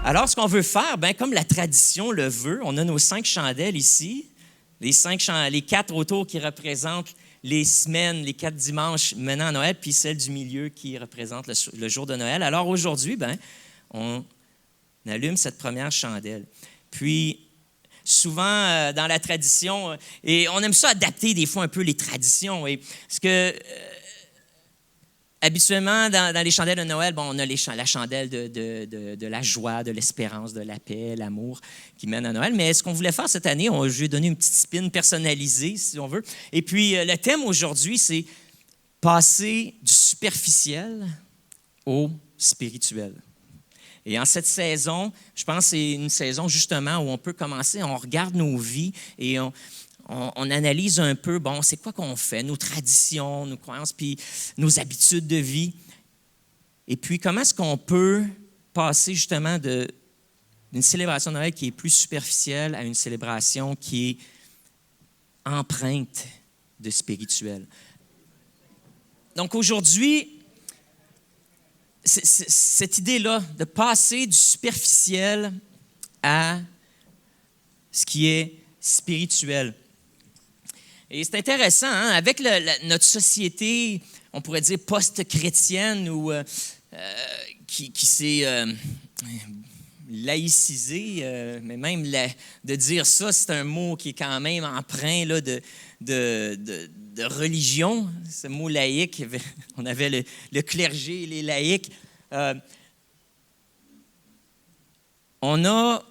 Alors, ce qu'on veut faire, bien, comme la tradition le veut, on a nos 5 chandelles ici, les 4 autour qui représentent les semaines, les 4 dimanches menant à Noël, puis celle du milieu qui représente le jour de Noël. Alors aujourd'hui, bien, on allume cette première chandelle. Puis, souvent, dans la tradition, et on aime ça adapter des fois un peu les traditions, parce que habituellement, dans les chandelles de Noël, bon, on a la chandelle de la joie, de l'espérance, de la paix, l'amour qui mène à Noël. Mais ce qu'on voulait faire cette année, je lui ai donné une petite spin personnalisée, si on veut. Et puis, le thème aujourd'hui, c'est passer du superficiel au spirituel. Et en cette saison, je pense que c'est une saison justement où on peut commencer, on regarde nos vies et on analyse un peu, bon, c'est quoi qu'on fait, nos traditions, nos croyances, puis nos habitudes de vie. Et puis, comment est-ce qu'on peut passer justement d'une célébration de Noël qui est plus superficielle à une célébration qui est empreinte de spirituel. Donc aujourd'hui, cette idée-là de passer du superficiel à ce qui est spirituel. Et c'est intéressant, hein? Avec notre société, on pourrait dire post-chrétienne ou qui s'est laïcisée, mais même de dire ça, c'est un mot qui est quand même empreint là, de religion. Ce mot laïque, on avait le clergé et les laïcs. On a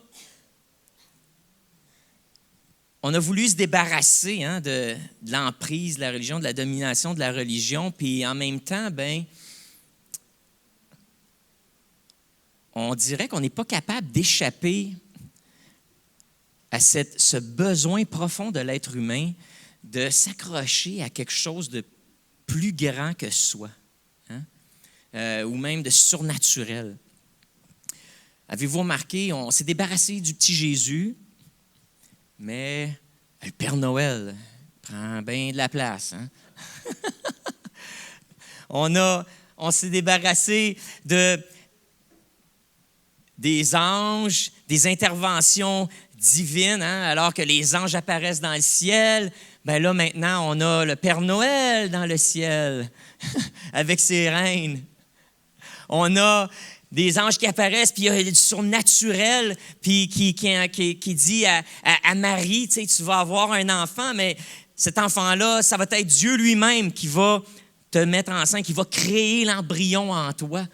voulu se débarrasser de l'emprise de la religion, de la domination de la religion, puis en même temps, ben, on dirait qu'on n'est pas capable d'échapper à ce besoin profond de l'être humain de s'accrocher à quelque chose de plus grand que soi, ou même de surnaturel. Avez-vous remarqué, on s'est débarrassé du petit Jésus, mais le Père Noël prend bien de la place. Hein? On s'est débarrassé des anges, des interventions divines, hein? Alors que les anges apparaissent dans le ciel. Bien là, maintenant, on a le Père Noël dans le ciel avec ses reines. On a des anges qui apparaissent, puis il y a du surnaturel, puis qui dit à Marie, tu sais, tu vas avoir un enfant, mais cet enfant-là, ça va être Dieu lui-même qui va te mettre enceinte, qui va créer l'embryon en toi.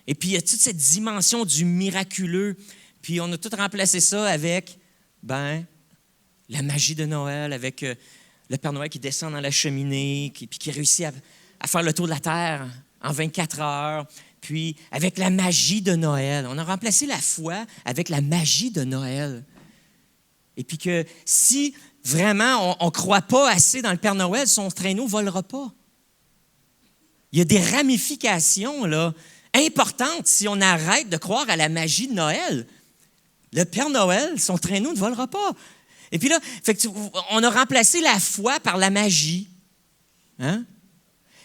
Et puis, il y a toute cette dimension du miraculeux. Puis, on a tout remplacé ça avec, la magie de Noël, avec le Père Noël qui descend dans la cheminée, puis qui réussit à faire le tour de la terre en 24 heures. Puis, avec la magie de Noël. On a remplacé la foi avec la magie de Noël. Et puis que si vraiment on ne croit pas assez dans le Père Noël, son traîneau ne volera pas. Il y a des ramifications là, importantes si on arrête de croire à la magie de Noël. Le Père Noël, son traîneau ne volera pas. Et puis là, on a remplacé la foi par la magie. Hein?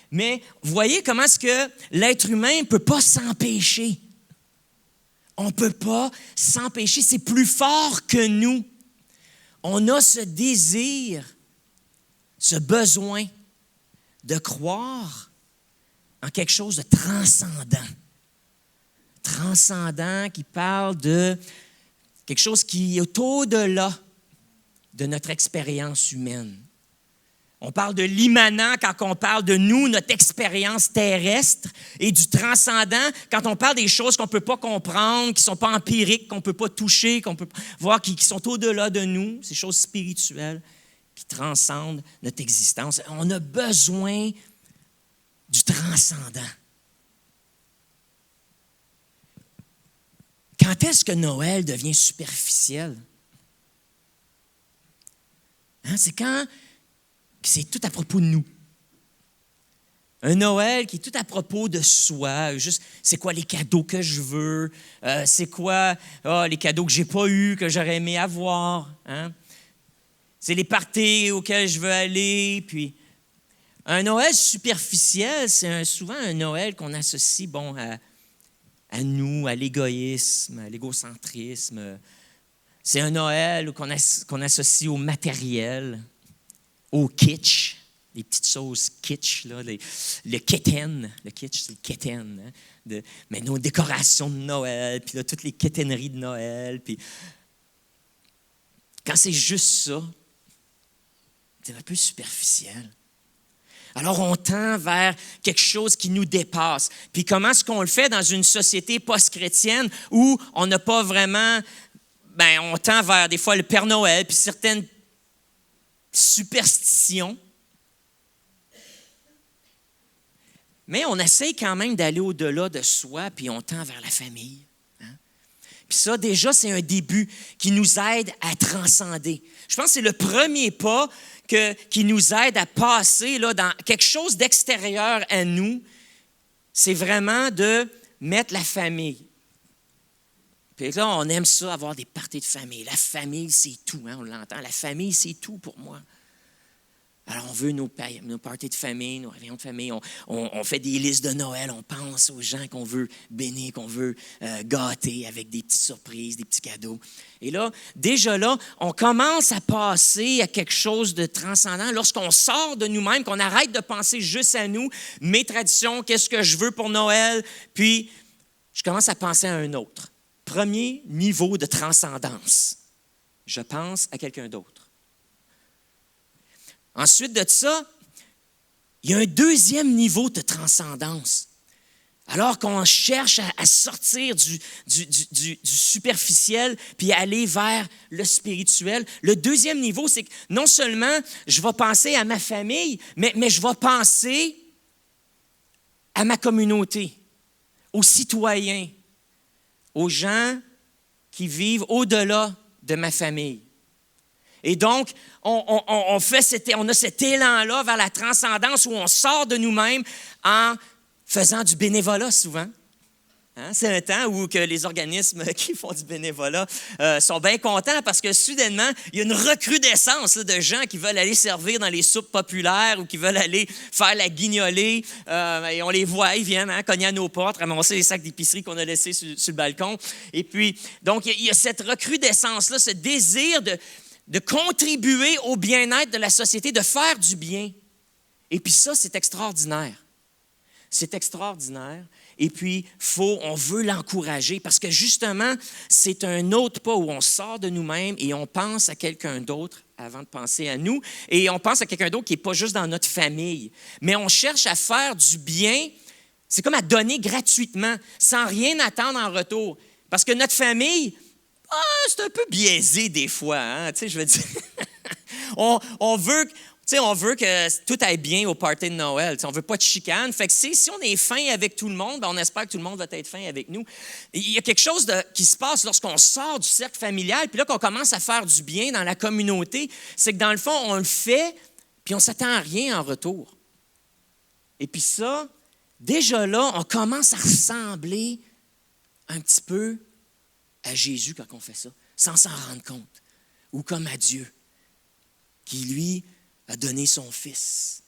Mais voyez comment est-ce que l'être humain ne peut pas s'empêcher. On ne peut pas s'empêcher, c'est plus fort que nous. On a ce désir, ce besoin de croire en quelque chose de transcendant. Transcendant qui parle de quelque chose qui est au-delà de notre expérience humaine. On parle de l'immanent quand on parle de nous, notre expérience terrestre, et du transcendant quand on parle des choses qu'on ne peut pas comprendre, qui ne sont pas empiriques, qu'on ne peut pas toucher, qu'on peut voir, qui sont au-delà de nous, ces choses spirituelles qui transcendent notre existence. On a besoin du transcendant. Quand est-ce que Noël devient superficiel? C'est quand c'est tout à propos de nous. Un Noël qui est tout à propos de soi. Juste, c'est quoi les cadeaux que je veux? C'est quoi les cadeaux que je n'ai pas eus, que j'aurais aimé avoir? Hein? C'est les parties auxquelles je veux aller. Puis, un Noël superficiel, c'est souvent un Noël qu'on associe à à nous, à l'égoïsme, à l'égocentrisme. C'est un Noël qu'on associe au matériel, au kitsch, les petites choses kitsch, là, le keten. Le kitsch, c'est le keten. Hein, mais nos décorations de Noël, puis là, toutes les kéteneries de Noël. Puis quand c'est juste ça, c'est un peu superficiel. Alors, on tend vers quelque chose qui nous dépasse. Puis comment est-ce qu'on le fait dans une société post-chrétienne où on n'a pas vraiment... on tend vers des fois le Père Noël, puis certaines superstitions. Mais on essaie quand même d'aller au-delà de soi, puis on tend vers la famille. Hein? Puis ça, déjà, c'est un début qui nous aide à transcender. Je pense que c'est le premier pas qui nous aide à passer là, dans quelque chose d'extérieur à nous. C'est vraiment de mettre la famille. Puis là, on aime ça, avoir des parties de famille. La famille, c'est tout, hein, on l'entend. La famille, c'est tout pour moi. Alors, on veut nos parties de famille, nos réunions de famille. On fait des listes de Noël. On pense aux gens qu'on veut bénir, qu'on veut gâter avec des petites surprises, des petits cadeaux. Et là, déjà là, on commence à passer à quelque chose de transcendant. Lorsqu'on sort de nous-mêmes, qu'on arrête de penser juste à nous, mes traditions, qu'est-ce que je veux pour Noël, puis je commence à penser à un autre. Premier niveau de transcendance. Je pense à quelqu'un d'autre. Ensuite de ça, il y a un deuxième niveau de transcendance. Alors qu'on cherche à sortir du superficiel puis aller vers le spirituel, le deuxième niveau, c'est que non seulement je vais penser à ma famille, mais je vais penser à ma communauté, aux citoyens, aux gens qui vivent au-delà de ma famille. Et donc, on a cet élan-là vers la transcendance où on sort de nous-mêmes en faisant du bénévolat souvent. Hein? C'est un temps où que les organismes qui font du bénévolat sont bien contents parce que soudainement, il y a une recrudescence là, de gens qui veulent aller servir dans les soupes populaires ou qui veulent aller faire la guignolée. Et on les voit, ils viennent cogner à nos portes, ramasser les sacs d'épicerie qu'on a laissés sur le balcon. Et puis, donc, il y a cette recrudescence-là, ce désir de contribuer au bien-être de la société, de faire du bien. Et puis ça, c'est extraordinaire. C'est extraordinaire. Et puis, on veut l'encourager parce que justement, c'est un autre pas où on sort de nous-mêmes et on pense à quelqu'un d'autre avant de penser à nous. Et on pense à quelqu'un d'autre qui n'est pas juste dans notre famille. Mais on cherche à faire du bien. C'est comme à donner gratuitement, sans rien attendre en retour. Parce que notre famille... c'est un peu biaisé des fois, hein? Tu sais, je veux dire, on veut que tout aille bien au party de Noël. Tu sais, on ne veut pas de chicane. Fait que si on est fin avec tout le monde, on espère que tout le monde va être fin avec nous. Il y a quelque chose qui se passe lorsqu'on sort du cercle familial, puis là qu'on commence à faire du bien dans la communauté, c'est que dans le fond, on le fait, puis on ne s'attend à rien en retour. Et puis ça, déjà là, on commence à ressembler un petit peu à Jésus quand on fait ça, sans s'en rendre compte, ou comme à Dieu, qui, lui, a donné son Fils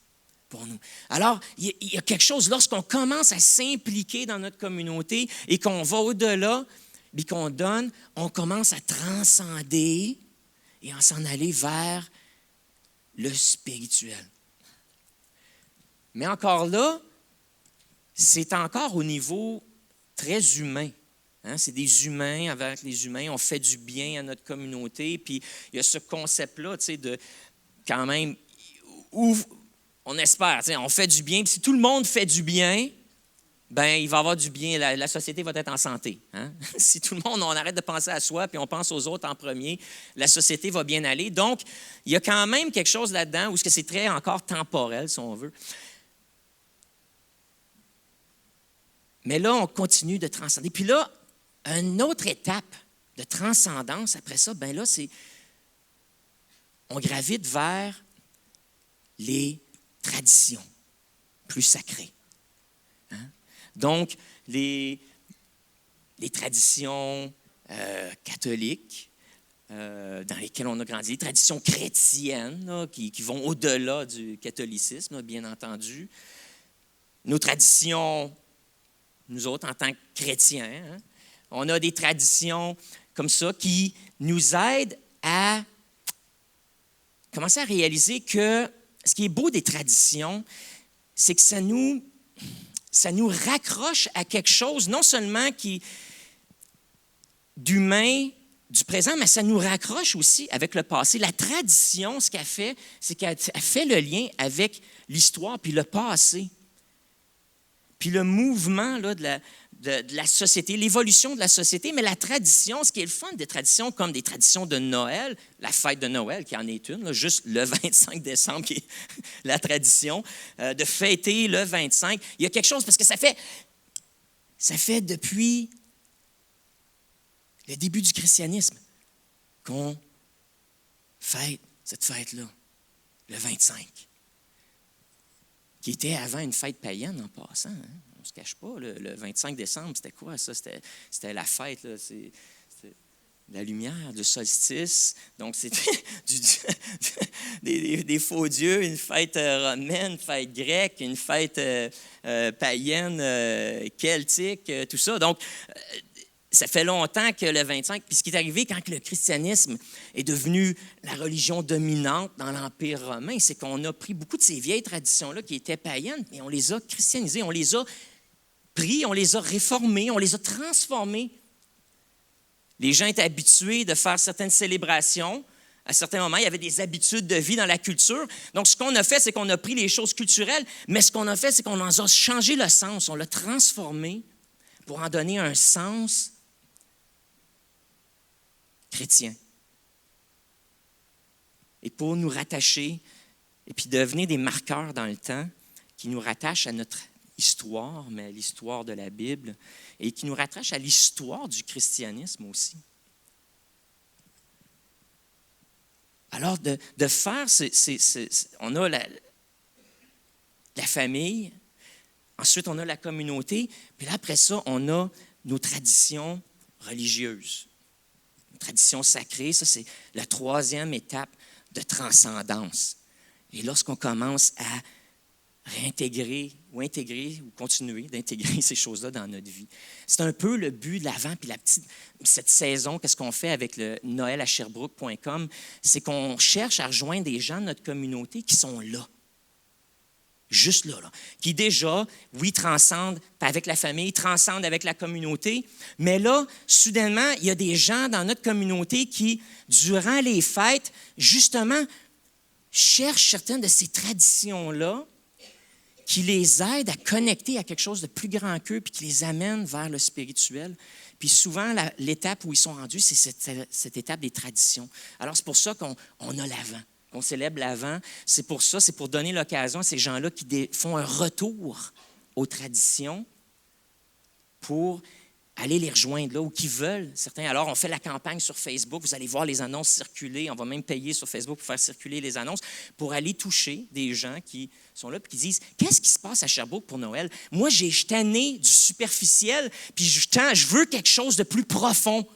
pour nous. Alors, il y a quelque chose, lorsqu'on commence à s'impliquer dans notre communauté et qu'on va au-delà, puis qu'on donne, on commence à transcender et à s'en aller vers le spirituel. Mais encore là, c'est encore au niveau très humain. Hein, c'est des humains, avec les humains, on fait du bien à notre communauté. Puis il y a ce concept-là, tu sais, de quand même, où on espère, tu sais, on fait du bien. Puis si tout le monde fait du bien, ben il va y avoir du bien, la société va être en santé. Hein? Si tout le monde, on arrête de penser à soi, puis on pense aux autres en premier, la société va bien aller. Donc, il y a quand même quelque chose là-dedans où c'est très encore temporel, si on veut. Mais là, on continue de transcender. Puis là, une autre étape de transcendance, après ça, ben là, on gravite vers les traditions plus sacrées. Hein? Donc, les traditions catholiques dans lesquelles on a grandi, les traditions chrétiennes là, qui vont au-delà du catholicisme, là, bien entendu. Nos traditions nous autres, en tant que chrétiens. Hein? On a des traditions comme ça qui nous aident à commencer à réaliser que ce qui est beau des traditions, c'est que ça nous raccroche à quelque chose, non seulement d'humain, du présent, mais ça nous raccroche aussi avec le passé. La tradition, ce qu'elle fait, c'est qu'elle fait le lien avec l'histoire puis le passé. Puis le mouvement là, de la société, l'évolution de la société, mais la tradition, ce qui est le fun des traditions, comme des traditions de Noël, la fête de Noël, qui en est une, là, juste le 25 décembre, qui est la tradition, de fêter le 25. Il y a quelque chose, parce que ça fait depuis le début du christianisme qu'on fête cette fête-là, le 25. Qui était avant une fête païenne en passant. Hein? On ne se cache pas, le 25 décembre, c'était quoi ça? C'était la fête, là. C'était la lumière, le solstice. Donc, c'était des faux dieux, une fête romaine, une fête grecque, une fête païenne, celtique, tout ça. Donc, ça fait longtemps que le 25, puis ce qui est arrivé quand le christianisme est devenu la religion dominante dans l'Empire romain, c'est qu'on a pris beaucoup de ces vieilles traditions-là qui étaient païennes, et on les a christianisées, on les a pris, on les a réformées, on les a transformées. Les gens étaient habitués de faire certaines célébrations. À certains moments, il y avait des habitudes de vie dans la culture. Donc, ce qu'on a fait, c'est qu'on a pris les choses culturelles, mais ce qu'on a fait, c'est qu'on en a changé le sens, on l'a transformé pour en donner un sens chrétien. Et pour nous rattacher, et puis devenir des marqueurs dans le temps qui nous rattachent à notre histoire, mais à l'histoire de la Bible, et qui nous rattachent à l'histoire du christianisme aussi. Alors, de faire, on a la famille, ensuite on a la communauté, puis là, après ça, on a nos traditions religieuses. Tradition sacrée, ça c'est la troisième étape de transcendance. Et lorsqu'on commence à réintégrer ou intégrer ou continuer d'intégrer ces choses-là dans notre vie. C'est un peu le but de l'Avent, puis cette saison, qu'est-ce qu'on fait avec le noel@sherbrooke.com, c'est qu'on cherche à rejoindre des gens de notre communauté qui sont là. Juste là, qui déjà, oui, transcendent avec la famille, transcendent avec la communauté, mais là, soudainement, il y a des gens dans notre communauté qui, durant les fêtes, justement, cherchent certaines de ces traditions-là qui les aident à connecter à quelque chose de plus grand qu'eux puis qui les amène vers le spirituel. Puis souvent, l'étape où ils sont rendus, c'est cette étape des traditions. Alors, c'est pour ça qu'on a l'Avent. On célèbre l'Avent, c'est pour ça, c'est pour donner l'occasion à ces gens-là qui font un retour aux traditions pour aller les rejoindre là, ou qui veulent, certains. Alors, on fait la campagne sur Facebook, vous allez voir les annonces circuler, on va même payer sur Facebook pour faire circuler les annonces, pour aller toucher des gens qui sont là et qui disent « Qu'est-ce qui se passe à Sherbrooke pour Noël? Moi, je suis tanné du superficiel, puis je veux quelque chose de plus profond.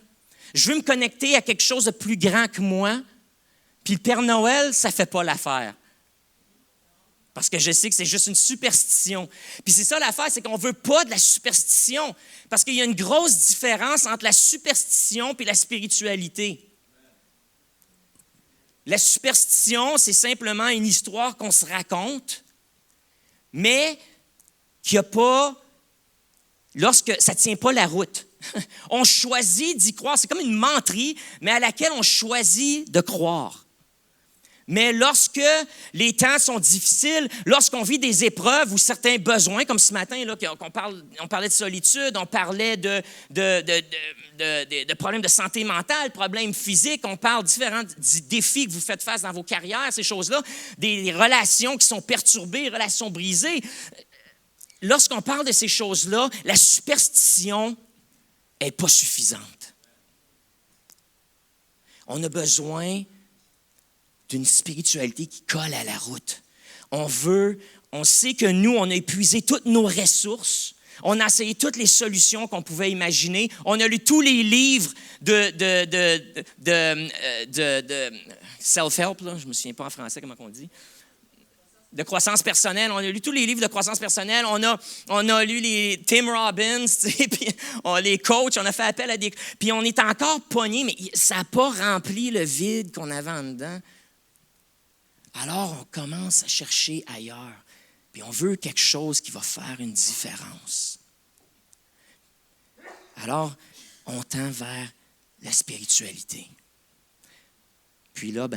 Je veux me connecter à quelque chose de plus grand que moi. » Puis le Père Noël, ça ne fait pas l'affaire. Parce que je sais que c'est juste une superstition. Puis c'est ça l'affaire, c'est qu'on ne veut pas de la superstition. Parce qu'il y a une grosse différence entre la superstition et la spiritualité. La superstition, c'est simplement une histoire qu'on se raconte, mais qui n'a pas, lorsque ça ne tient pas la route. On choisit d'y croire. C'est comme une menterie, mais à laquelle on choisit de croire. Mais lorsque les temps sont difficiles, lorsqu'on vit des épreuves ou certains besoins, comme ce matin, là, on parlait de solitude, on parlait de problèmes de santé mentale, problèmes physiques, on parle différents défis que vous faites face dans vos carrières, ces choses-là, des relations qui sont perturbées, relations brisées. Lorsqu'on parle de ces choses-là, la superstition n'est pas suffisante. On a besoin d'une spiritualité qui colle à la route. On sait que nous, on a épuisé toutes nos ressources. On a essayé toutes les solutions qu'on pouvait imaginer. On a lu tous les livres de self-help, là. Je ne me souviens pas en français comment on dit. de croissance personnelle. On a lu tous les livres de croissance personnelle. On a lu les Tim Robbins, puis les coachs. On a fait appel à des... Puis on est encore pognés, mais ça n'a pas rempli le vide qu'on avait en dedans. Alors, on commence à chercher ailleurs. Puis on veut quelque chose qui va faire une différence. Alors, on tend vers la spiritualité. Puis là,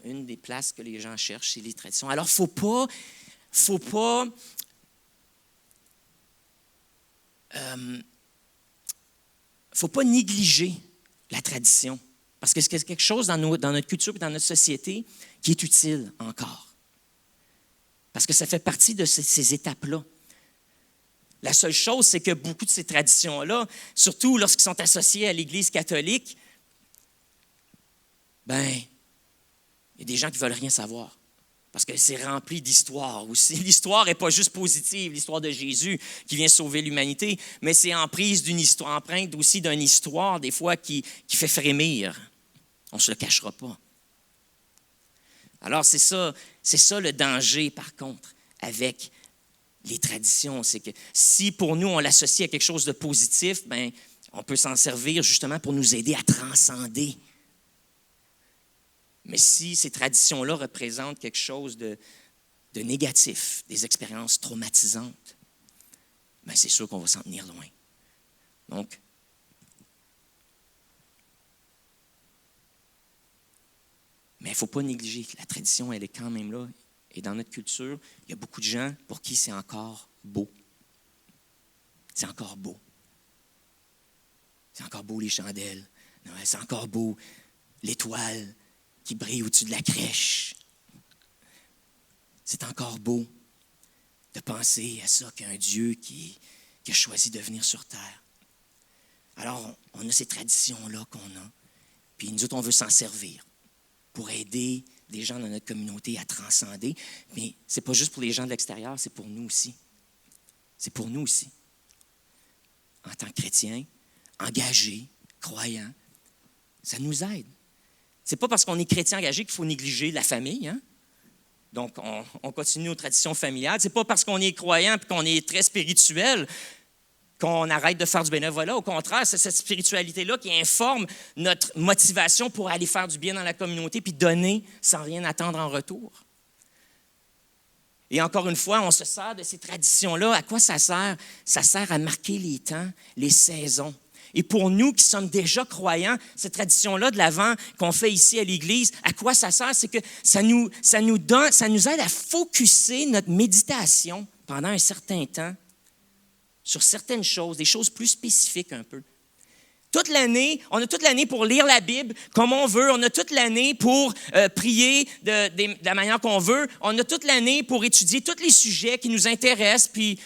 une des places que les gens cherchent, c'est les traditions. Alors, faut pas négliger la tradition. Parce que c'est quelque chose dans notre culture et dans notre société qui est utile encore. Parce que ça fait partie de ces étapes-là. La seule chose, c'est que beaucoup de ces traditions-là, surtout lorsqu'ils sont associés à l'Église catholique, il y a des gens qui ne veulent rien savoir. Parce que c'est rempli d'histoire aussi. L'histoire n'est pas juste positive, l'histoire de Jésus qui vient sauver l'humanité, mais c'est emprise d'une histoire, empreinte aussi d'une histoire, des fois, qui fait frémir. On ne se le cachera pas. Alors, c'est ça le danger, par contre, avec les traditions. C'est que si pour nous, on l'associe à quelque chose de positif, on peut s'en servir justement pour nous aider à transcender. Mais si ces traditions-là représentent quelque chose de négatif, des expériences traumatisantes, c'est sûr qu'on va s'en tenir loin. Donc, mais il ne faut pas négliger que la tradition, elle est quand même là. Et dans notre culture, il y a beaucoup de gens pour qui c'est encore beau. C'est encore beau. C'est encore beau les chandelles. C'est encore beau l'étoile qui brille au-dessus de la crèche. C'est encore beau de penser à ça qu'il y a un Dieu qui a choisi de venir sur terre. Alors, on a ces traditions-là qu'on a. Puis nous autres, on veut s'en servir pour aider des gens dans notre communauté à transcender. Mais ce n'est pas juste pour les gens de l'extérieur, c'est pour nous aussi. C'est pour nous aussi. En tant que chrétiens, engagés, croyants, ça nous aide. Ce n'est pas parce qu'on est chrétien engagé qu'il faut négliger la famille. Hein? Donc, on continue nos traditions familiales. Ce n'est pas parce qu'on est croyant et qu'on est très spirituel qu'on arrête de faire du bénévolat. Au contraire, c'est cette spiritualité-là qui informe notre motivation pour aller faire du bien dans la communauté puis donner sans rien attendre en retour. Et encore une fois, on se sert de ces traditions-là. À quoi ça sert? Ça sert à marquer les temps, les saisons. Et pour nous qui sommes déjà croyants, cette tradition-là de l'Avent qu'on fait ici à l'Église, à quoi ça sert? C'est que ça nous aide à focusser notre méditation pendant un certain temps sur certaines choses, des choses plus spécifiques un peu. Toute l'année, on a toute l'année pour lire la Bible comme on veut. On a toute l'année pour prier de la manière qu'on veut. On a toute l'année pour étudier tous les sujets qui nous intéressent, puis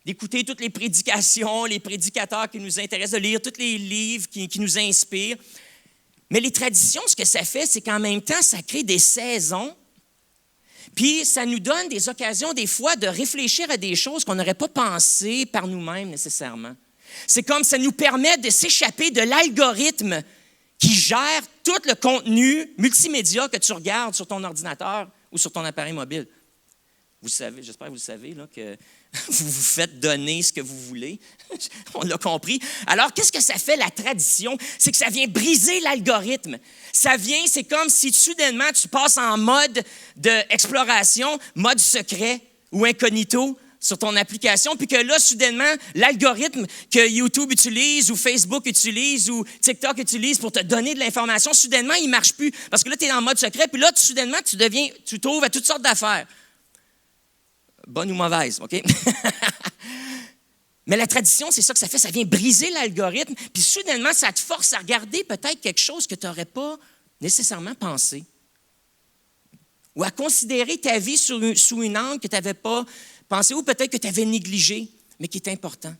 d'écouter toutes les prédications, les prédicateurs qui nous intéressent, de lire tous les livres qui nous inspirent. Mais les traditions, ce que ça fait, c'est qu'en même temps, ça crée des saisons. Puis, ça nous donne des occasions, des fois, de réfléchir à des choses qu'on n'aurait pas pensées par nous-mêmes nécessairement. C'est comme ça nous permet de s'échapper de l'algorithme qui gère tout le contenu multimédia que tu regardes sur ton ordinateur ou sur ton appareil mobile. Vous savez, j'espère que vous le savez, là, que vous vous faites donner ce que vous voulez. On l'a compris. Alors, qu'est-ce que ça fait, la tradition? C'est que ça vient briser l'algorithme. C'est comme si soudainement tu passes en mode d'exploration, mode secret ou incognito sur ton application, puis que là, soudainement, l'algorithme que YouTube utilise ou Facebook utilise ou TikTok utilise pour te donner de l'information, soudainement, il ne marche plus. Parce que là, tu es en mode secret, puis là, soudainement, tu t'ouvres à toutes sortes d'affaires. Bonne ou mauvaise, OK? Mais la tradition, c'est ça que ça fait. Ça vient briser l'algorithme, puis soudainement, ça te force à regarder peut-être quelque chose que tu n'aurais pas nécessairement pensé. Ou à considérer ta vie sous une angle que tu n'avais pas pensé, ou peut-être que tu avais négligé, mais qui est important.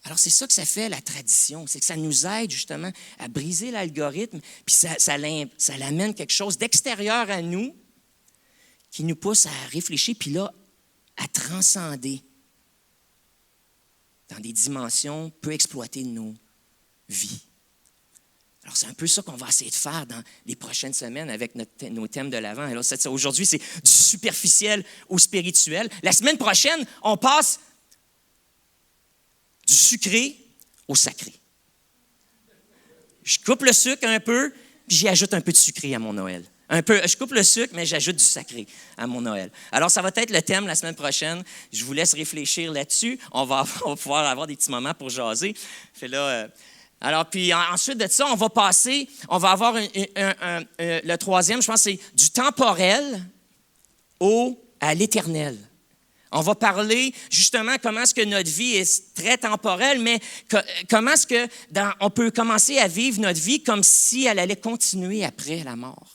Alors, c'est ça que ça fait, la tradition. C'est que ça nous aide justement à briser l'algorithme, puis ça l'amène quelque chose d'extérieur à nous, qui nous pousse à réfléchir, puis là, à transcender dans des dimensions peu exploitées de nos vies. Alors, c'est un peu ça qu'on va essayer de faire dans les prochaines semaines avec nos thèmes de l'Avent. Alors, aujourd'hui, c'est du superficiel au spirituel. La semaine prochaine, on passe du sucré au sacré. Je coupe le sucre un peu, puis j'y ajoute un peu de sucré à mon Noël. Je coupe le sucre, mais j'ajoute du sacré à mon Noël. Alors, ça va être le thème la semaine prochaine. Je vous laisse réfléchir là-dessus. On va pouvoir avoir des petits moments pour jaser. Alors, puis ensuite de ça, on va avoir le troisième, je pense, c'est du temporel à l'éternel. On va parler justement comment est-ce que notre vie est très temporelle, mais comment est-ce que on peut commencer à vivre notre vie comme si elle allait continuer après la mort.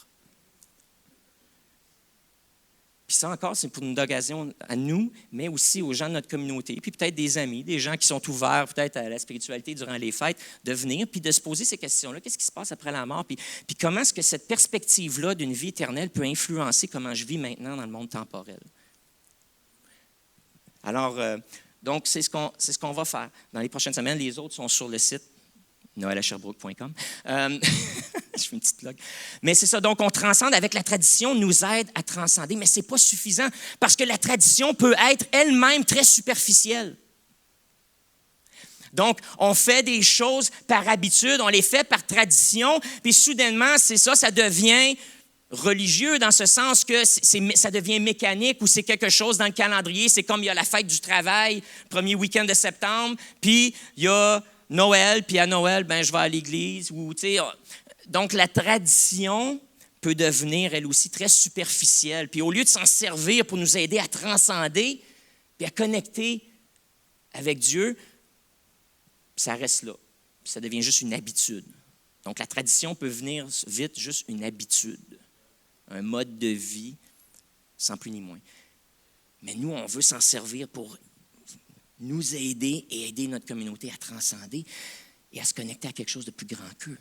Puis ça encore, c'est pour une occasion à nous, mais aussi aux gens de notre communauté, puis peut-être des amis, des gens qui sont ouverts peut-être à la spiritualité durant les fêtes, de venir, puis de se poser ces questions-là. Qu'est-ce qui se passe après la mort? Puis comment est-ce que cette perspective-là d'une vie éternelle peut influencer comment je vis maintenant dans le monde temporel? Alors, donc, c'est ce qu'on va faire dans les prochaines semaines. Les autres sont sur le site noel@sherbrooke.com. Je fais une petite plug. Mais c'est ça, donc on transcende avec la tradition, nous aide à transcender, mais ce n'est pas suffisant parce que la tradition peut être elle-même très superficielle. Donc, on fait des choses par habitude, on les fait par tradition, puis soudainement, c'est ça, ça devient religieux dans ce sens que ça devient mécanique ou c'est quelque chose dans le calendrier. C'est comme il y a la fête du travail, premier week-end de septembre, puis il y a Noël, puis à Noël, je vais à l'église. Donc, la tradition peut devenir, elle aussi, très superficielle. Puis au lieu de s'en servir pour nous aider à transcender puis à connecter avec Dieu, ça reste là. Puis ça devient juste une habitude. Donc, la tradition peut venir vite juste une habitude, un mode de vie, sans plus ni moins. Mais nous, on veut s'en servir pour nous aider et aider notre communauté à transcender et à se connecter à quelque chose de plus grand qu'eux.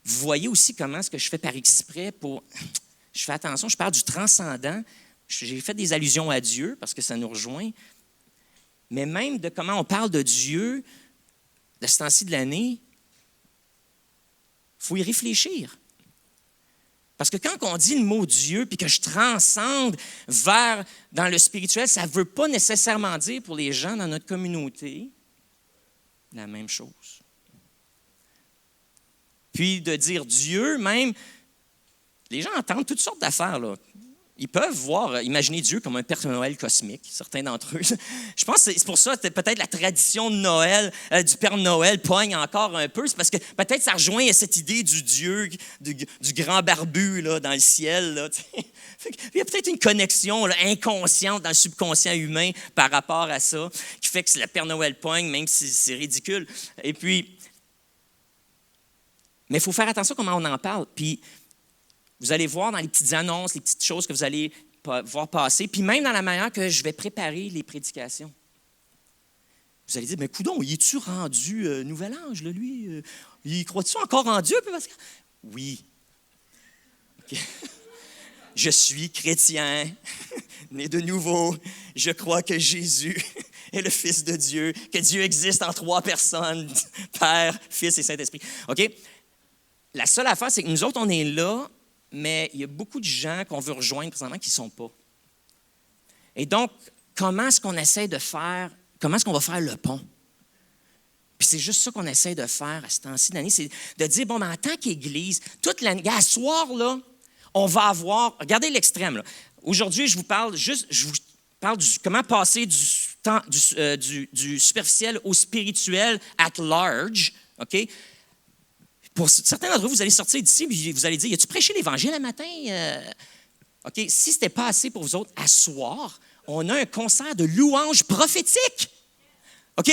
Vous voyez aussi comment est-ce que je fais par exprès je fais attention, je parle du transcendant. J'ai fait des allusions à Dieu parce que ça nous rejoint. Mais même de comment on parle de Dieu de ce temps-ci de l'année, il faut y réfléchir. Parce que quand on dit le mot Dieu puis que je transcende dans le spirituel, ça ne veut pas nécessairement dire pour les gens dans notre communauté la même chose. Puis de dire Dieu, même, les gens entendent toutes sortes d'affaires, là. Ils peuvent imaginer Dieu comme un Père Noël cosmique, certains d'entre eux. Je pense que c'est pour ça que peut-être la tradition de Noël, du Père Noël, pogne encore un peu. C'est parce que peut-être ça rejoint cette idée du Dieu, du grand barbu là, dans le ciel. Là, il y a peut-être une connexion là, inconsciente dans le subconscient humain par rapport à ça, qui fait que le Père Noël pogne, même si c'est ridicule. Et puis, mais il faut faire attention à comment on en parle. Puis, vous allez voir dans les petites annonces, les petites choses que vous allez voir passer, puis même dans la manière que je vais préparer les prédications. Vous allez dire, mais coudonc, y es-tu rendu nouvel ange, là, lui? Il croit-tu encore en Dieu? Oui. Okay. Je suis chrétien, né de nouveau. Je crois que Jésus est le Fils de Dieu, que Dieu existe en 3 personnes, Père, Fils et Saint-Esprit. OK? La seule affaire, c'est que nous autres, on est là, mais il y a beaucoup de gens qu'on veut rejoindre présentement qui ne sont pas. Et donc, comment est-ce qu'on essaie de faire, comment est-ce qu'on va faire le pont? Puis c'est juste ça qu'on essaie de faire à ce temps-ci d'année, c'est de dire, bon, mais en tant qu'Église, toute l'année, à ce soir, là, on va avoir, regardez l'extrême, là. Aujourd'hui, je vous parle comment passer du superficiel au spirituel at large, OK? Pour certains d'entre vous, vous allez sortir d'ici et vous allez dire, as-tu prêché l'Évangile un matin? OK, si ce n'était pas assez pour vous autres, à soir, on a un concert de louanges prophétiques. OK?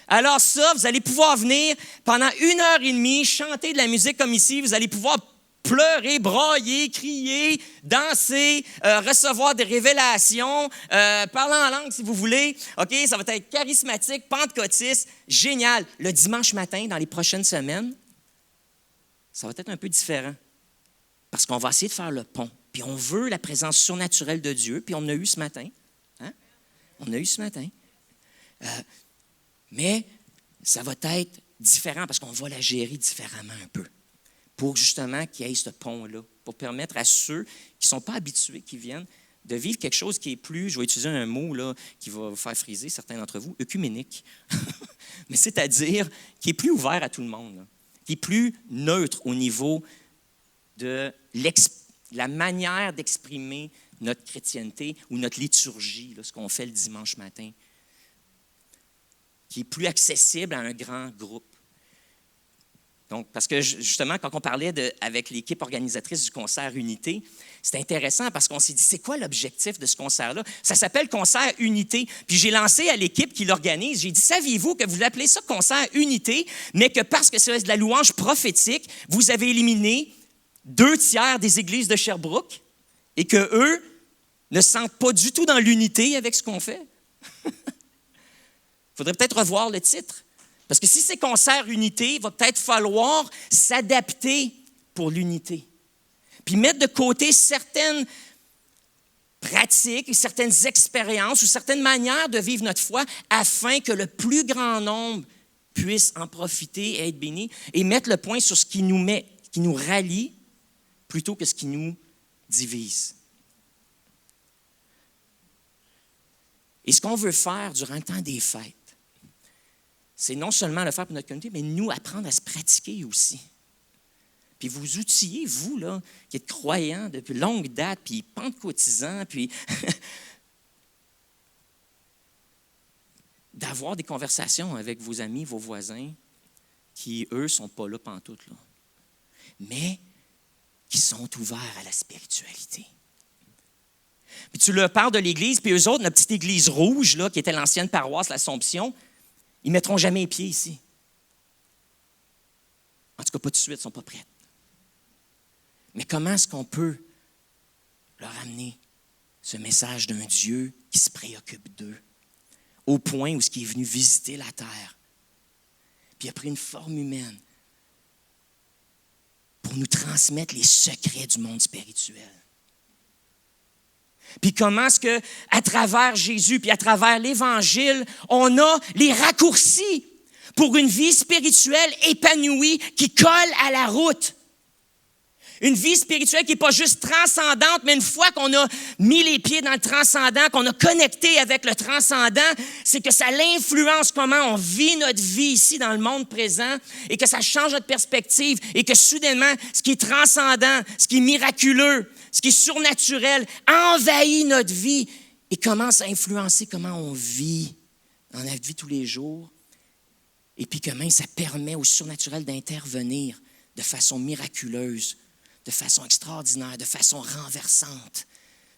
Alors ça, vous allez pouvoir venir pendant 1h30, chanter de la musique comme ici. Vous allez pouvoir pleurer, brailler, crier, danser, recevoir des révélations, parler en langue si vous voulez. OK? Ça va être charismatique, pentecôtiste, génial. Le dimanche matin, dans les prochaines semaines, ça va être un peu différent parce qu'on va essayer de faire le pont. Puis on veut la présence surnaturelle de Dieu, puis on en a eu ce matin. Hein? On a eu ce matin. Mais ça va être différent parce qu'on va la gérer différemment un peu pour justement qu'il y ait ce pont-là, pour permettre à ceux qui ne sont pas habitués, qui viennent, de vivre quelque chose qui est plus, je vais utiliser un mot là, qui va vous faire friser certains d'entre vous, œcuménique. Mais c'est-à-dire qui est plus ouvert à tout le monde, là, qui est plus neutre au niveau de la manière d'exprimer notre chrétienté ou notre liturgie, là, ce qu'on fait le dimanche matin, qui est plus accessible à un grand groupe. Donc, parce que justement, quand on parlait avec l'équipe organisatrice du concert Unité, c'était intéressant parce qu'on s'est dit, c'est quoi l'objectif de ce concert-là? Ça s'appelle Concert Unité. Puis j'ai lancé à l'équipe qui l'organise, j'ai dit, saviez-vous que vous appelez ça Concert Unité, mais que parce que c'est de la louange prophétique, vous avez éliminé 2/3 des églises de Sherbrooke et qu'eux ne se sentent pas du tout dans l'unité avec ce qu'on fait? Il faudrait peut-être revoir le titre. Parce que si c'est concert unité, il va peut-être falloir s'adapter pour l'unité. Puis mettre de côté certaines pratiques, certaines expériences ou certaines manières de vivre notre foi afin que le plus grand nombre puisse en profiter et être béni et mettre le point sur ce qui nous rallie plutôt que ce qui nous divise. Et ce qu'on veut faire durant le temps des fêtes, c'est non seulement le faire pour notre communauté, mais nous apprendre à se pratiquer aussi. Puis vous outiller, vous, là, qui êtes croyants depuis longue date, puis pentecôtisants, puis d'avoir des conversations avec vos amis, vos voisins, qui, eux, ne sont pas là pantoute, là, mais qui sont ouverts à la spiritualité. Puis tu leur parles de l'Église, puis eux autres, notre petite Église rouge, là, qui était l'ancienne paroisse, l'Assomption, ils ne mettront jamais les pieds ici. En tout cas, pas tout de suite, ils ne sont pas prêts. Mais comment est-ce qu'on peut leur amener ce message d'un Dieu qui se préoccupe d'eux, au point où il est venu visiter la terre, puis il a pris une forme humaine pour nous transmettre les secrets du monde spirituel. Puis comment est-ce qu'à travers Jésus, puis à travers l'Évangile, on a les raccourcis pour une vie spirituelle épanouie qui colle à la route. Une vie spirituelle qui n'est pas juste transcendante, mais une fois qu'on a mis les pieds dans le transcendant, qu'on a connecté avec le transcendant, c'est que ça l'influence comment on vit notre vie ici dans le monde présent et que ça change notre perspective et que soudainement, ce qui est transcendant, ce qui est miraculeux, ce qui est surnaturel, envahit notre vie et commence à influencer comment on vit dans notre vie tous les jours. Et puis comment ça permet au surnaturel d'intervenir de façon miraculeuse, de façon extraordinaire, de façon renversante,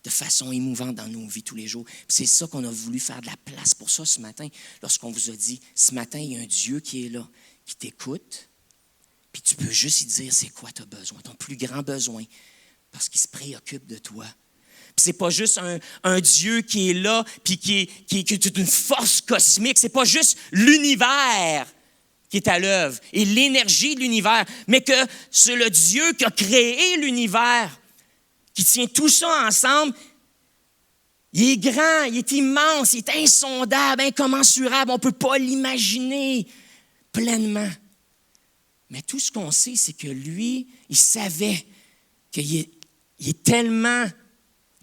de façon émouvante dans nos vies tous les jours. Puis c'est ça qu'on a voulu faire de la place pour ça ce matin, lorsqu'on vous a dit, ce matin, il y a un Dieu qui est là, qui t'écoute, puis tu peux juste lui dire c'est quoi ton besoin, ton plus grand besoin, parce qu'il se préoccupe de toi. Puis c'est pas juste un Dieu qui est là, puis qui est une force cosmique, c'est pas juste l'univers qui est à l'œuvre et l'énergie de l'univers, mais que c'est le Dieu qui a créé l'univers, qui tient tout ça ensemble. Il est grand, il est immense, il est insondable, incommensurable, on ne peut pas l'imaginer pleinement. Mais tout ce qu'on sait, c'est que lui, il savait qu'il est tellement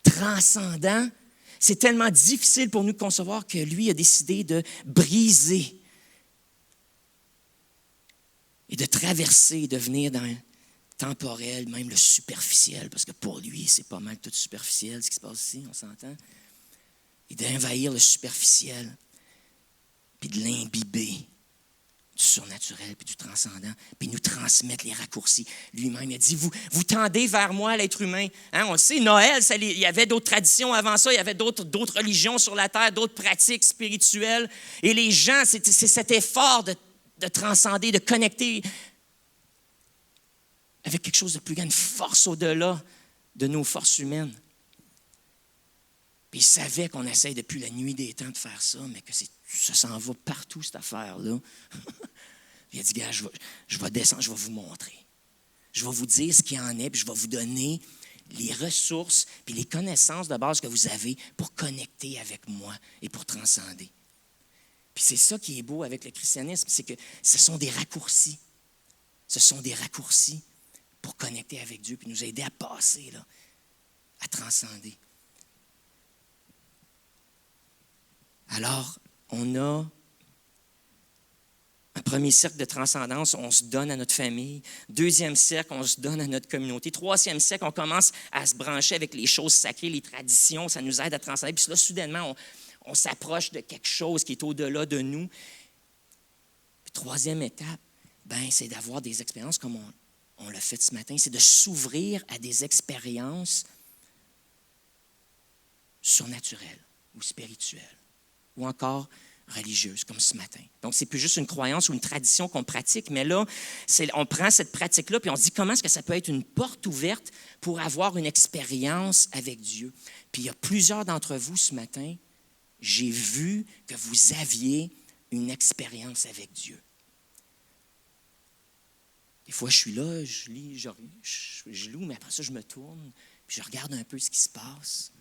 transcendant, c'est tellement difficile pour nous de concevoir que lui a décidé de briser et de traverser, de venir dans le temporel, même le superficiel, parce que pour lui, c'est pas mal tout superficiel ce qui se passe ici, on s'entend, et d'envahir le superficiel, puis de l'imbiber du surnaturel, puis du transcendant, puis nous transmettre les raccourcis. Lui-même, il a dit, vous tendez vers moi, l'être humain. Hein, on le sait, Noël, il y avait d'autres traditions avant ça, il y avait d'autres religions sur la terre, d'autres pratiques spirituelles, et les gens, c'est cet effort de transcender, de connecter avec quelque chose de plus grand, une force au-delà de nos forces humaines. Puis il savait qu'on essaye depuis la nuit des temps de faire ça, mais que ça s'en va partout, cette affaire-là. Il a dit, gars, je vais descendre, je vais vous montrer. Je vais vous dire ce qu'il y en est, puis je vais vous donner les ressources puis les connaissances de base que vous avez pour connecter avec moi et pour transcender. Puis c'est ça qui est beau avec le christianisme, c'est que ce sont des raccourcis. Ce sont des raccourcis pour connecter avec Dieu, puis nous aider à passer, là, à transcender. Alors, on a un premier cercle de transcendance, on se donne à notre famille. Deuxième cercle, on se donne à notre communauté. Troisième cercle, on commence à se brancher avec les choses sacrées, les traditions, ça nous aide à transcender. Puis là, soudainement, on s'approche de quelque chose qui est au-delà de nous. Puis troisième étape, c'est d'avoir des expériences comme on l'a fait ce matin, c'est de s'ouvrir à des expériences surnaturelles ou spirituelles, ou encore religieuses, comme ce matin. Donc, ce n'est plus juste une croyance ou une tradition qu'on pratique, mais là, on prend cette pratique-là, puis on se dit comment est-ce que ça peut être une porte ouverte pour avoir une expérience avec Dieu. Puis il y a plusieurs d'entre vous ce matin, j'ai vu que vous aviez une expérience avec Dieu. Des fois, je suis là, je lis, je loue, mais après ça, je me tourne, puis je regarde un peu ce qui se passe.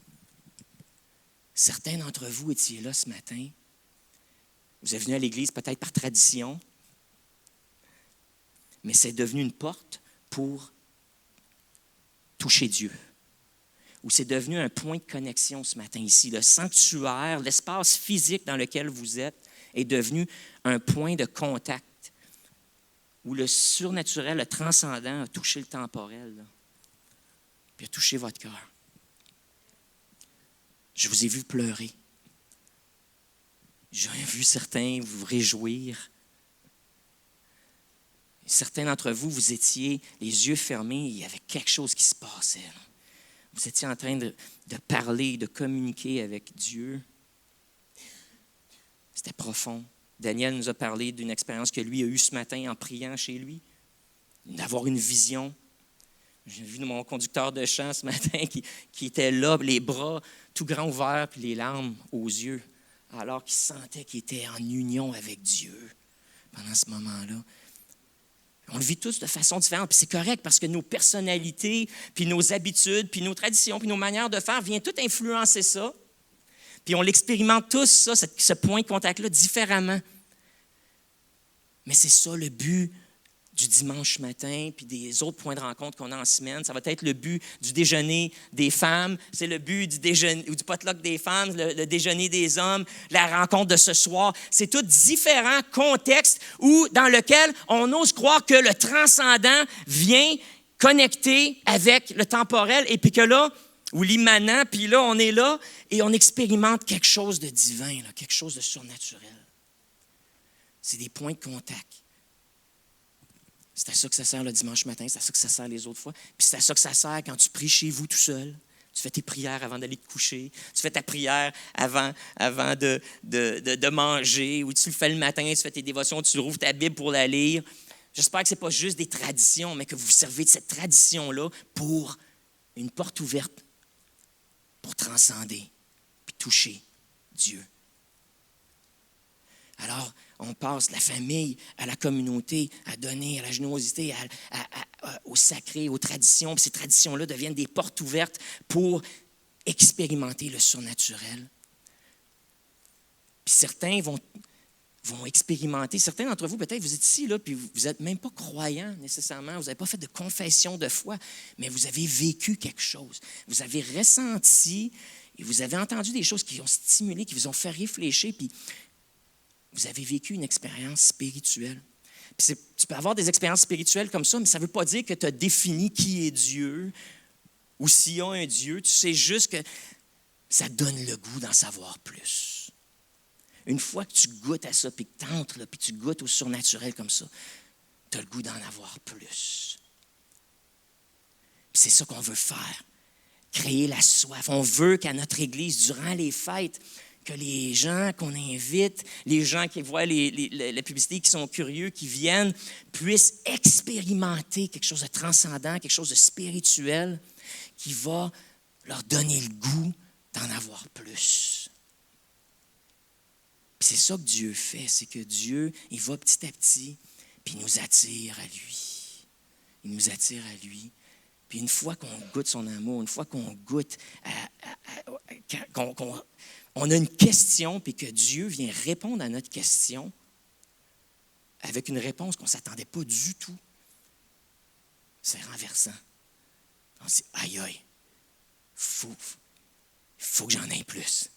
Certains d'entre vous étiez là ce matin. Vous êtes venus à l'église peut-être par tradition, mais c'est devenu une porte pour toucher Dieu. Ou c'est devenu un point de connexion ce matin ici. Le sanctuaire, l'espace physique dans lequel vous êtes est devenu un point de contact où le surnaturel, le transcendant a touché le temporel, là, puis a touché votre cœur. Je vous ai vu pleurer. J'ai vu certains vous réjouir. Certains d'entre vous, vous étiez les yeux fermés, il y avait quelque chose qui se passait, là. Vous étiez en train de parler, de communiquer avec Dieu. C'était profond. Daniel nous a parlé d'une expérience que lui a eue ce matin en priant chez lui, d'avoir une vision. J'ai vu mon conducteur de chant ce matin qui était là, les bras tout grands ouverts, puis les larmes aux yeux, alors qu'il sentait qu'il était en union avec Dieu pendant ce moment-là. On le vit tous de façon différente, puis c'est correct parce que nos personnalités, puis nos habitudes, puis nos traditions, puis nos manières de faire viennent tout influencer ça. Puis on l'expérimente tous, ça, ce point de contact-là, différemment. Mais c'est ça le but du dimanche matin, puis des autres points de rencontre qu'on a en semaine. Ça va être le but du déjeuner des femmes, c'est le but du déjeuner ou du potluck des femmes, le déjeuner des hommes, la rencontre de ce soir. C'est tous différents contextes dans lesquels on ose croire que le transcendant vient connecter avec le temporel et puis que là, ou l'immanent, puis là, on est là et on expérimente quelque chose de divin, là, quelque chose de surnaturel. C'est des points de contact. C'est à ça que ça sert le dimanche matin, c'est à ça que ça sert les autres fois. Puis c'est à ça que ça sert quand tu pries chez vous tout seul. Tu fais tes prières avant d'aller te coucher. Tu fais ta prière avant de manger. Ou tu le fais le matin, tu fais tes dévotions, tu rouvres ta Bible pour la lire. J'espère que ce n'est pas juste des traditions, mais que vous servez de cette tradition-là pour une porte ouverte, pour transcender, puis toucher Dieu. Alors, on passe de la famille à la communauté, à donner, à la générosité, au sacré, aux traditions. Puis ces traditions-là deviennent des portes ouvertes pour expérimenter le surnaturel. Puis certains vont expérimenter. Certains d'entre vous, peut-être, vous êtes ici, là, puis vous n'êtes même pas croyants nécessairement. Vous n'avez pas fait de confession de foi, mais vous avez vécu quelque chose. Vous avez ressenti et vous avez entendu des choses qui vous ont stimulé, qui vous ont fait réfléchir, puis vous avez vécu une expérience spirituelle. Puis tu peux avoir des expériences spirituelles comme ça, mais ça ne veut pas dire que tu as défini qui est Dieu ou s'il y a un Dieu. Tu sais juste que ça donne le goût d'en savoir plus. Une fois que tu goûtes à ça, puis que tu entres, puis tu goûtes au surnaturel comme ça, tu as le goût d'en avoir plus. Puis c'est ça qu'on veut faire, créer la soif. On veut qu'à notre Église, durant les fêtes, que les gens qu'on invite, les gens qui voient les publicités, qui sont curieux, qui viennent, puissent expérimenter quelque chose de transcendant, quelque chose de spirituel qui va leur donner le goût d'en avoir plus. Puis c'est ça que Dieu fait, c'est que Dieu, il va petit à petit, puis il nous attire à lui. Il nous attire à lui. Puis une fois qu'on goûte son amour, une fois qu'on goûte, on a une question, puis que Dieu vient répondre à notre question avec une réponse qu'on ne s'attendait pas du tout. C'est renversant. On se dit, aïe, aïe, il faut que j'en aie plus.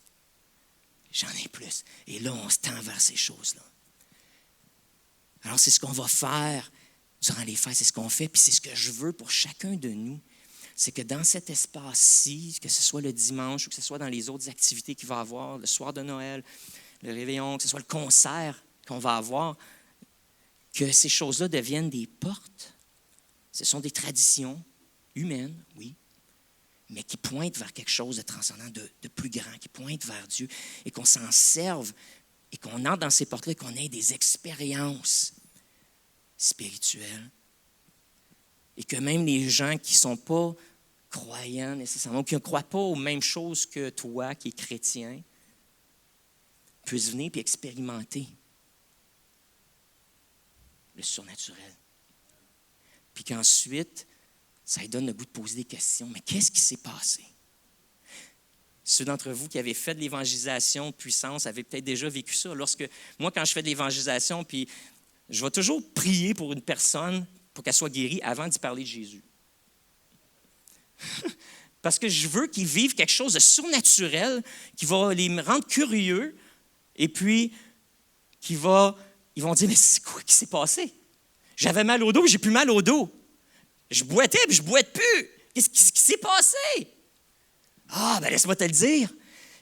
J'en ai plus. Et là, on se tend vers ces choses-là. Alors, c'est ce qu'on va faire durant les fêtes, c'est ce qu'on fait, puis c'est ce que je veux pour chacun de nous. C'est que dans cet espace-ci, que ce soit le dimanche ou que ce soit dans les autres activités qu'il va y avoir, le soir de Noël, le réveillon, que ce soit le concert qu'on va avoir, que ces choses-là deviennent des portes. Ce sont des traditions humaines, oui, mais qui pointent vers quelque chose de transcendant, de plus grand, qui pointent vers Dieu, et qu'on s'en serve, et qu'on entre dans ces portes-là, et qu'on ait des expériences spirituelles. Et que même les gens qui ne sont pas croyants nécessairement, qui ne croient pas aux mêmes choses que toi, qui es chrétien, puissent venir et expérimenter le surnaturel. Puis qu'ensuite, ça lui donne le goût de poser des questions. Mais qu'est-ce qui s'est passé? Ceux d'entre vous qui avaient fait de l'évangélisation de puissance avaient peut-être déjà vécu ça. Moi, quand je fais de l'évangélisation, puis je vais toujours prier pour une personne pour qu'elle soit guérie avant d'y parler de Jésus. Parce que je veux qu'ils vivent quelque chose de surnaturel qui va les rendre curieux et puis ils vont dire, mais c'est quoi qui s'est passé? J'avais mal au dos, j'ai plus mal au dos. Je boitais, puis je boite plus. Qu'est-ce qui s'est passé? Ah, ben laisse-moi te le dire.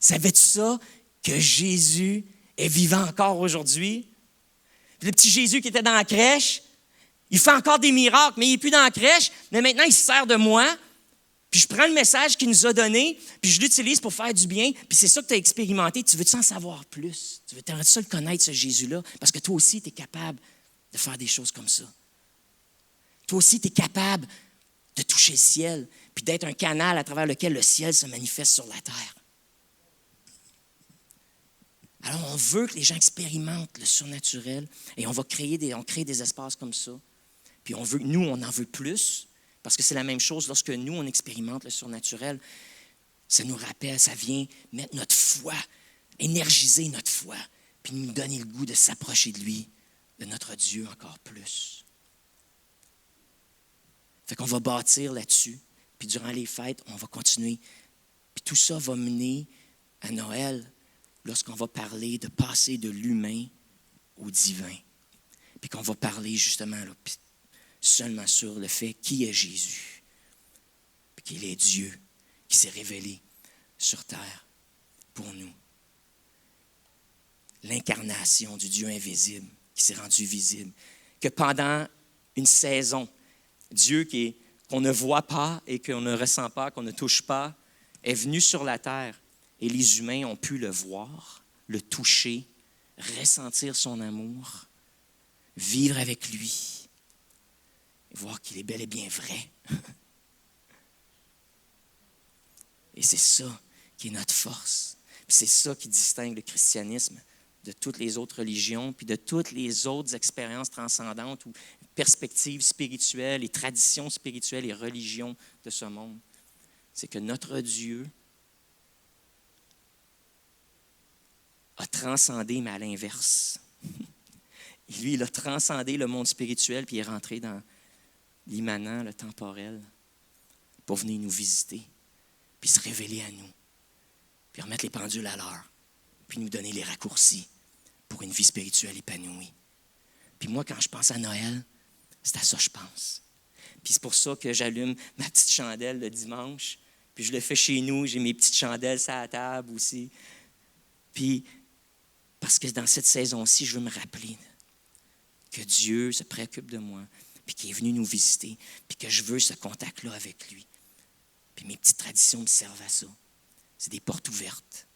Savais-tu ça, que Jésus est vivant encore aujourd'hui? Puis le petit Jésus qui était dans la crèche, il fait encore des miracles, mais il n'est plus dans la crèche, mais maintenant il se sert de moi, puis je prends le message qu'il nous a donné, puis je l'utilise pour faire du bien, puis c'est ça que tu as expérimenté. Tu veux-tu en savoir plus? Tu veux ça le connaître, ce Jésus-là? Parce que toi aussi, tu es capable de faire des choses comme ça. Toi aussi, tu es capable de toucher le ciel, puis d'être un canal à travers lequel le ciel se manifeste sur la terre. Alors, on veut que les gens expérimentent le surnaturel et on crée des espaces comme ça. Puis nous, on en veut plus, parce que c'est la même chose lorsque nous, on expérimente le surnaturel. Ça nous rappelle, ça vient mettre notre foi, énergiser notre foi, puis nous donner le goût de s'approcher de lui, de notre Dieu encore plus. Fait qu'on va bâtir là-dessus, puis durant les fêtes, on va continuer. Puis tout ça va mener à Noël, lorsqu'on va parler de passer de l'humain au divin. Puis qu'on va parler justement là, seulement sur le fait qui est Jésus. Puis qu'il est Dieu qui s'est révélé sur terre pour nous. L'incarnation du Dieu invisible qui s'est rendu visible. Que pendant une saison, Dieu qu'on ne voit pas et qu'on ne ressent pas, qu'on ne touche pas, est venu sur la terre. Et les humains ont pu le voir, le toucher, ressentir son amour, vivre avec lui, et voir qu'il est bel et bien vrai. Et c'est ça qui est notre force. Puis c'est ça qui distingue le christianisme de toutes les autres religions, puis de toutes les autres expériences transcendantes ou perspectives spirituelles et traditions spirituelles et religions de ce monde. C'est que notre Dieu a transcendé, mais à l'inverse. Lui, il a transcendé le monde spirituel, puis il est rentré dans l'immanent, le temporel, pour venir nous visiter, puis se révéler à nous, puis remettre les pendules à l'heure, puis nous donner les raccourcis pour une vie spirituelle épanouie. Puis moi, quand je pense à Noël, c'est à ça que je pense. Puis c'est pour ça que j'allume ma petite chandelle le dimanche, puis je le fais chez nous, j'ai mes petites chandelles sur la table aussi. Puis, parce que dans cette saison-ci, je veux me rappeler que Dieu se préoccupe de moi, puis qu'il est venu nous visiter, puis que je veux ce contact-là avec lui. Puis mes petites traditions me servent à ça. C'est des portes ouvertes.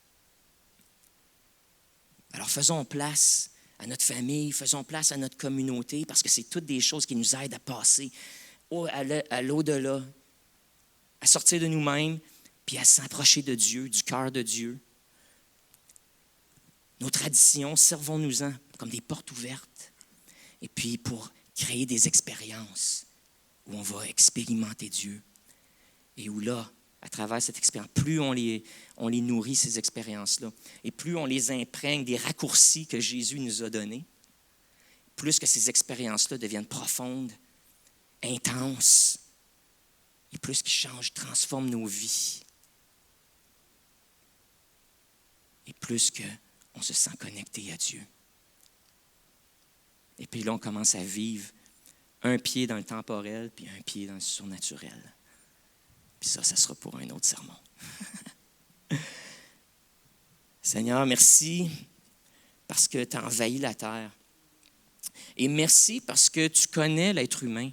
Alors faisons place à notre famille, faisons place à notre communauté, parce que c'est toutes des choses qui nous aident à passer à l'au-delà, à sortir de nous-mêmes, puis à s'approcher de Dieu, du cœur de Dieu. Nos traditions, servons-nous-en comme des portes ouvertes. Et puis pour créer des expériences où on va expérimenter Dieu. Et où là, à travers cette expérience. Plus on les nourrit, ces expériences-là, et plus on les imprègne des raccourcis que Jésus nous a donnés, plus que ces expériences-là deviennent profondes, intenses, et plus qu'ils changent, transforment nos vies. Et plus qu'on se sent connecté à Dieu. Et puis là, on commence à vivre un pied dans le temporel, puis un pied dans le surnaturel. Puis ça sera pour un autre sermon. Seigneur, merci parce que tu as envahi la terre. Et merci parce que tu connais l'être humain.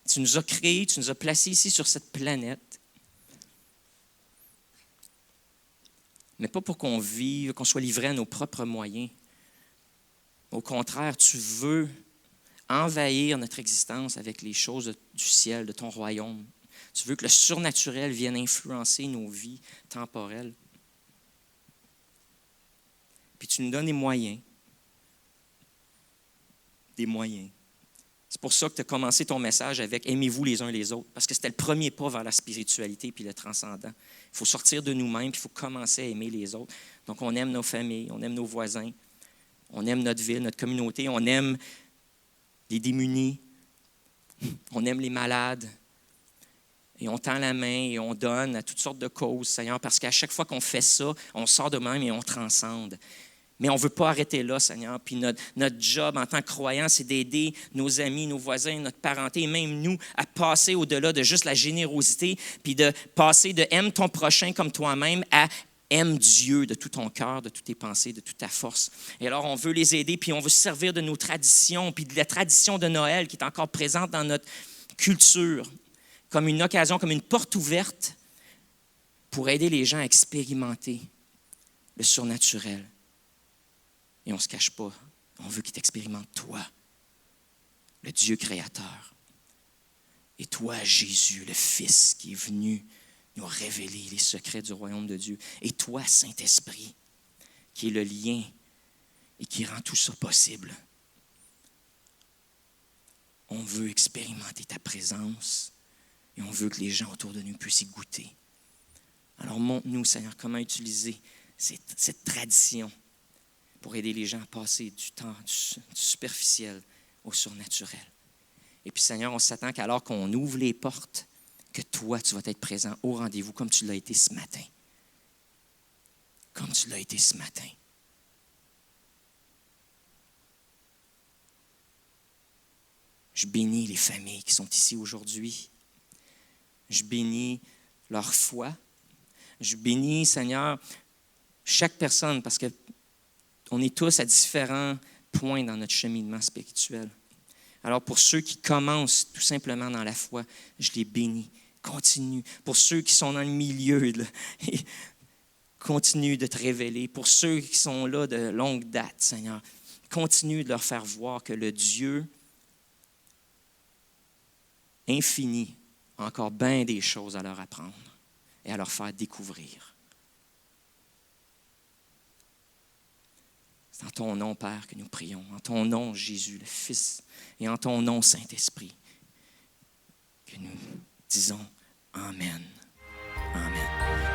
Tu nous as créés, tu nous as placés ici sur cette planète. Mais pas pour qu'on vive, qu'on soit livré à nos propres moyens. Au contraire, tu veux envahir notre existence avec les choses du ciel, de ton royaume. Tu veux que le surnaturel vienne influencer nos vies temporelles. Puis tu nous donnes des moyens. Des moyens. C'est pour ça que tu as commencé ton message avec « Aimez-vous les uns les autres », parce que c'était le premier pas vers la spiritualité puis le transcendant. Il faut sortir de nous-mêmes, puis il faut commencer à aimer les autres. Donc, on aime nos familles, on aime nos voisins, on aime notre ville, notre communauté, on aime les démunis, on aime les malades. Et on tend la main et on donne à toutes sortes de causes, Seigneur, parce qu'à chaque fois qu'on fait ça, on sort de même et on transcende. Mais on ne veut pas arrêter là, Seigneur. Puis notre job en tant que croyants, c'est d'aider nos amis, nos voisins, notre parenté, et même nous, à passer au-delà de juste la générosité, puis de passer de « aime ton prochain comme toi-même » à « aime Dieu de tout ton cœur, de toutes tes pensées, de toute ta force ». Et alors, on veut les aider, puis on veut se servir de nos traditions, puis de la tradition de Noël qui est encore présente dans notre culture, comme une occasion, comme une porte ouverte pour aider les gens à expérimenter le surnaturel. Et on ne se cache pas. On veut qu'ils t'expérimentent toi, le Dieu créateur. Et toi, Jésus, le Fils qui est venu nous révéler les secrets du royaume de Dieu. Et toi, Saint-Esprit, qui est le lien et qui rend tout ça possible. On veut expérimenter ta présence et on veut que les gens autour de nous puissent y goûter. Alors, montre-nous, Seigneur, comment utiliser cette tradition pour aider les gens à passer du temps du superficiel au surnaturel. Et puis, Seigneur, on s'attend qu'alors qu'on ouvre les portes, que toi, tu vas être présent au rendez-vous comme tu l'as été ce matin. Comme tu l'as été ce matin. Je bénis les familles qui sont ici aujourd'hui. Je bénis leur foi. Je bénis, Seigneur, chaque personne, parce qu'on est tous à différents points dans notre cheminement spirituel. Alors, pour ceux qui commencent tout simplement dans la foi, je les bénis. Continue. Pour ceux qui sont dans le milieu, continue de te révéler. Pour ceux qui sont là de longue date, Seigneur, continue de leur faire voir que le Dieu infini a encore bien des choses à leur apprendre et à leur faire découvrir. C'est en ton nom, Père, que nous prions. En ton nom, Jésus, le Fils, et en ton nom, Saint-Esprit, que nous disons Amen. Amen.